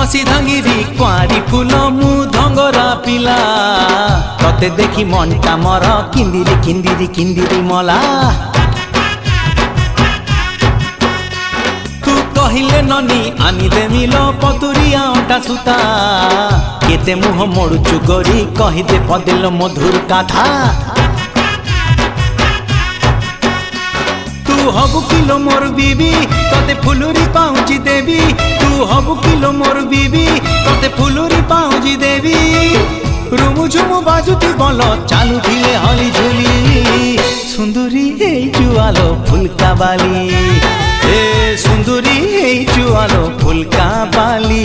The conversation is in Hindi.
कसी धांगिरी कुआरी फूल मु धंगरा पिला तते देखी मनटा मर किंदिरी किंदिरी किंदिरी मला तू कहिले ननी आनी देमिल पतुरिया अटा सुता केते मुह मोड़ुचु गोरी कहिदे पदिल मधुर कथा तू हबु किलो मोर बीबी तते फुलुरी पाउची देवी तू हबु किलो मोर बीबी तते फुलुरी पाउची देवी रुमु झुमु बाजुती बोल चालू धिले हली झुली सुंदरी हे जुआलो फुलका बाली ए सुंदरी हे जुआलो फुलका बाली।